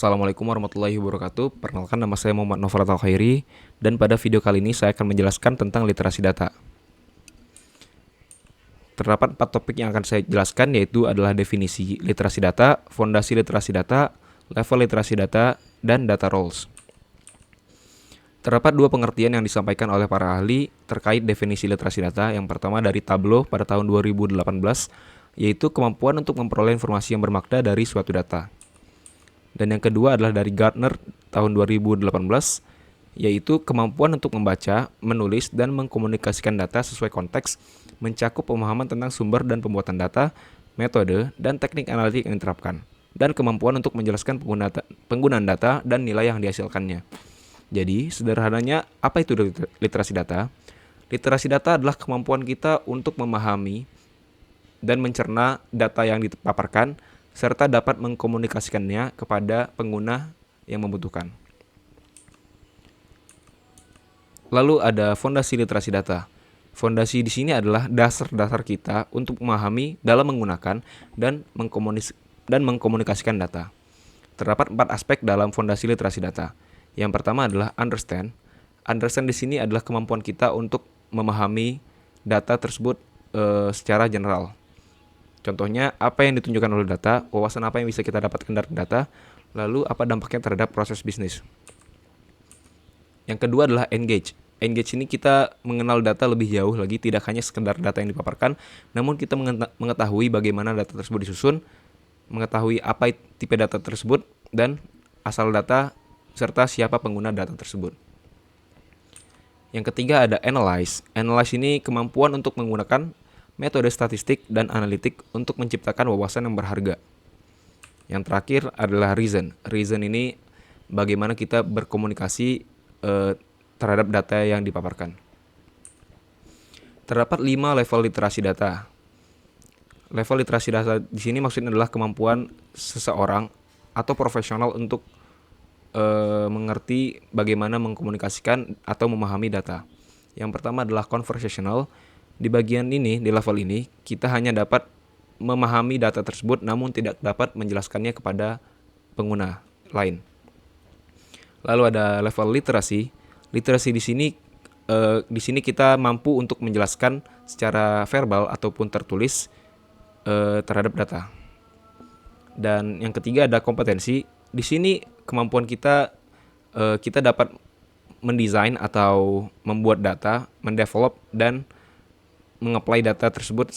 Assalamualaikum warahmatullahi wabarakatuh. Perkenalkan, nama saya Muhammad Nofrat Al-Khairi, dan pada video kali ini saya akan menjelaskan tentang literasi data. Terdapat 4 topik yang akan saya jelaskan, yaitu adalah definisi literasi data, fondasi literasi data, level literasi data, dan data roles. Terdapat 2 pengertian yang disampaikan oleh para ahli terkait definisi literasi data. Yang pertama dari Tableau pada tahun 2018, yaitu kemampuan untuk memperoleh informasi yang bermakna dari suatu data. Dan yang kedua adalah dari Gartner tahun 2018, yaitu kemampuan untuk membaca, menulis, dan mengkomunikasikan data sesuai konteks, mencakup pemahaman tentang sumber dan pembuatan data, metode, dan teknik analitik yang diterapkan, dan kemampuan untuk menjelaskan penggunaan data dan nilai yang dihasilkannya. Jadi, sederhananya, apa itu literasi data? Literasi data adalah kemampuan kita untuk memahami dan mencerna data yang dipaparkan, serta dapat mengkomunikasikannya kepada pengguna yang membutuhkan. Lalu ada fondasi literasi data. Fondasi di sini adalah dasar-dasar kita untuk memahami dalam menggunakan dan mengkomunikasikan data. Terdapat 4 aspek dalam fondasi literasi data. Yang pertama adalah understand. Understand di sini adalah kemampuan kita untuk memahami data tersebut secara general. Contohnya, apa yang ditunjukkan oleh data, wawasan apa yang bisa kita dapatkan dari data, lalu apa dampaknya terhadap proses bisnis. Yang kedua adalah engage. Engage ini kita mengenal data lebih jauh lagi, tidak hanya sekedar data yang dipaparkan, namun kita mengetahui bagaimana data tersebut disusun, mengetahui apa tipe data tersebut, dan asal data, serta siapa pengguna data tersebut. Yang ketiga ada analyze. Analyze ini kemampuan untuk menggunakan metode statistik dan analitik untuk menciptakan wawasan yang berharga. Yang terakhir adalah reason. Reason ini bagaimana kita berkomunikasi terhadap data yang dipaparkan. Terdapat 5 level literasi data. Level literasi data di sini maksudnya adalah kemampuan seseorang atau profesional untuk mengerti bagaimana mengkomunikasikan atau memahami data. Yang pertama adalah conversational. Di bagian ini, di level ini, kita hanya dapat memahami data tersebut namun tidak dapat menjelaskannya kepada pengguna lain. Lalu ada level literasi. Literasi di sini kita mampu untuk menjelaskan secara verbal ataupun tertulis terhadap data. Dan yang ketiga ada kompetensi. Di sini kemampuan kita dapat mendesain atau membuat data, mendevelop dan mengapply data tersebut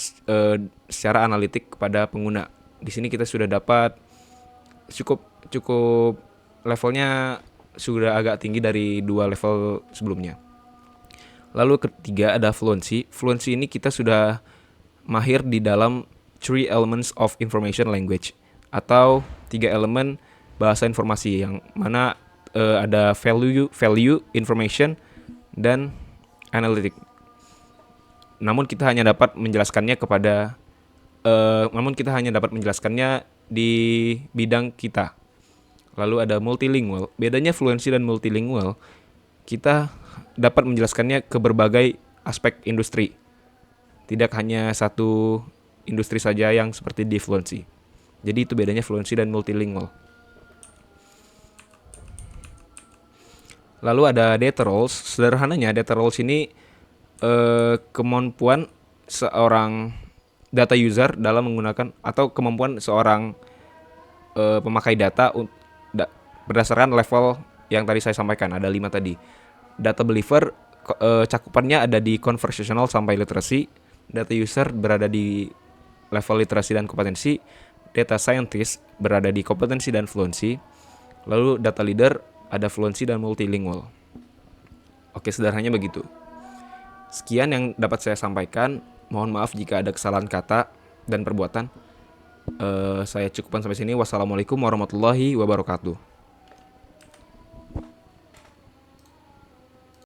secara analitik kepada pengguna. Di sini kita sudah dapat cukup levelnya sudah agak tinggi dari 2 level sebelumnya. Lalu ketiga ada fluency. Fluency ini kita sudah mahir di dalam 3 elements of information language, atau 3 elemen bahasa informasi, yang mana ada value, information, dan analytic. Namun kita hanya dapat menjelaskannya di bidang kita. Lalu ada multilingual. Bedanya fluency dan multilingual, kita dapat menjelaskannya ke berbagai aspek industri. Tidak hanya satu industri saja yang seperti di fluency. Jadi itu bedanya fluency dan multilingual. Lalu ada data roles. Sederhananya data roles ini kemampuan seorang data user dalam menggunakan, atau kemampuan seorang pemakai data berdasarkan level yang tadi saya sampaikan, ada 5 tadi. Data believer cakupannya ada di conversational sampai literasi. Data user berada di level literasi dan kompetensi. Data scientist berada di kompetensi dan fluency. Lalu data leader ada fluency dan multilingual. Oke, sederhananya begitu. Sekian yang dapat saya sampaikan. Mohon maaf jika ada kesalahan kata dan perbuatan. Saya cukupkan sampai sini. Wassalamualaikum warahmatullahi wabarakatuh.